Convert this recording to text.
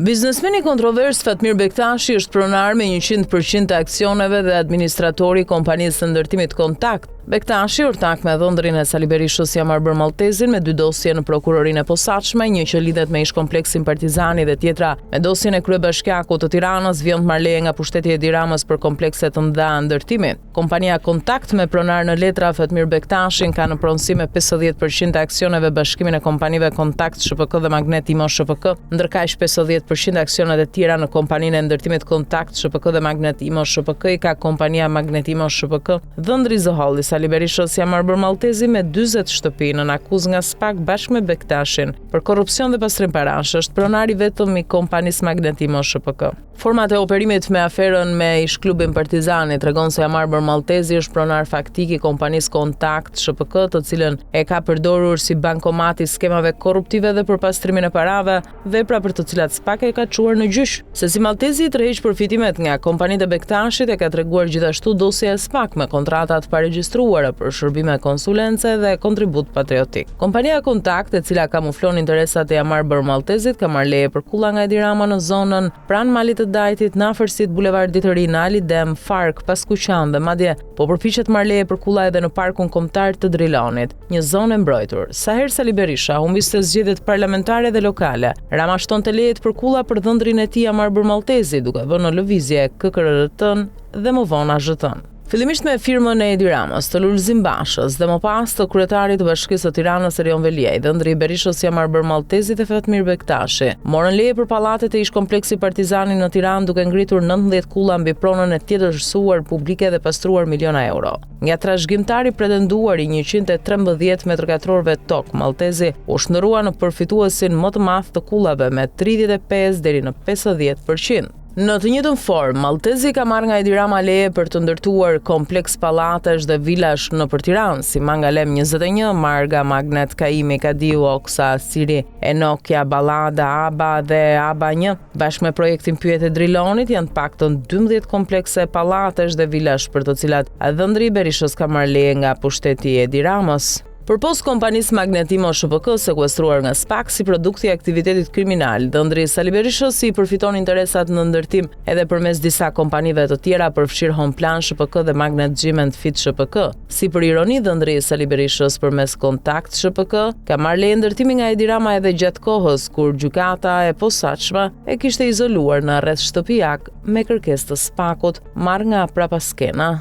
Biznesmeni kontrovers Fatmir Bektashi është pronar me 100% të aksioneve dhe administratori i kompanisë së ndërtimit Kontakt. Bektashi, ortak me dhëndrin e Sali Berishës, ja marrë bërë Maltezin me 2 dosje në prokurorinë e posaçme, një që lidhet me ish kompleksin Partizani dhe tjetra me dosjen e kryebashkiakut të Tiranës, vjen të marrë leje nga pushteti i Edi Ramës për komplekse të mëdha ndërtimi. Kompania Kontakt me pronar në letra Fatmir Bektashin ka në pronësi me 50% të aksioneve bashkimin e kompanive Kontakt SHPK dhe Magnet Imo SHPK, ndërkaq 50% aksionet e tjera në kompaninë e ndërtimit Kontakt SHPK dhe Magnet Imo SHPK i ka kompania Magnet Imo SHPK. Dhëndri Zoholli Sali Berishës ja marrë bërë Maltezi me 40 shtëpi në akuzë nga SPAK bashkë me Bektashin për korrupsion dhe pastrim parash. Është pronari vetëm i kompanisë Magnet Imo SHPK. Format e operimit me aferën me ish klubin Partizani tregon se ja marrë bërë Maltezi është pronar faktik i kompanisë Kontakt SHPK, të cilën e ka përdorur si bankomati skemave korruptive dhe për pastrimin e parave, vepra për të cilat SPAK e ka çuar në gjyq. Se si Maltezi tërheq përfitimet nga kompanitë e Bektashit e ka treguar gjithashtu dosja e SPAK me kontratat paregjistruara për shërbime konsulence dhe kontribut patriotik. Kompania Kontakt, e cila kamuflon interesat e ja marrë bërë Maltezit, ka marrë leje për kulla nga Edi Rama në zonën pranë malit të Dajtit, në afërsitë bulevardit të ri, në Ali Dem, Fark, Paskuqan dhe madje po përpiqet marrë leje për kulla edhe në parkun kombëtar të Drilonit, një zonë e mbrojtur. Sa herë Sali Berisha humbiste zgjedhjet parlamentare dhe lokale, Rama shtonte lejet për kulla për dhëndrin e tij ja marrë bërë Maltezi, duke vënë në lëvizje KKRT-n dhe më vonë AZT-n. Fillimisht me firmën e Edi Ramës, të Lulzim Bashës dhe më pas të kryetarit të Bashkisë së Tiranës Erion Veliaj, dhëndri i Berishës ja marrë bërë Maltezit e Fatmir Bektashi. Morën leje për pallatet e ish kompleksi Partizani në Tiranë, duke ngritur 19 kulla mbi pronën e tjetërsuar publike dhe pastruar miliona euro. Nga trashëgimtari pretenduar i 113 m2 tokë, Maltezi u shndërua në përfituesin më të madh të kullave me 35 deri në 50%. Në të njëjtën formë, Maltezi ka marrë nga Edi Rama leje për të ndërtuar kompleks pallatesh dhe vilash nëpër Tiranë, si Mangalem 21, Marga, Magnet, Kaimi, Kadiu, Oksa, Siri, Enokia, Ballada, Aba dhe Aba 1. Bashkë me projektin Pyet e Drilonit janë të paktën 12 komplekse pallatesh dhe vilash për të cilat dhëndri i Berishës ka marrë leje nga pushteti i Edi Ramës. Përpos kompanisë Magnet Imo SHPK sekuestruar nga SPAK si produkti i aktivitetit kriminal, dhëndri Sali Berishës i përfiton interesat në ndërtim edhe përmes disa kompanive të tjera, përfshirë Homplan SHPK dhe Magnet Gjiment Fit SHPK. Si për ironi, dhëndri Sali Berishës përmes Kontakt SHPK ka marrë leje ndërtimi nga Edi Rama edhe gjatë kohës kur gjykata e posaçme e kishte izoluar në arrest shtëpiak me kërkesë të SPAK-ut marrë nga prapaskena.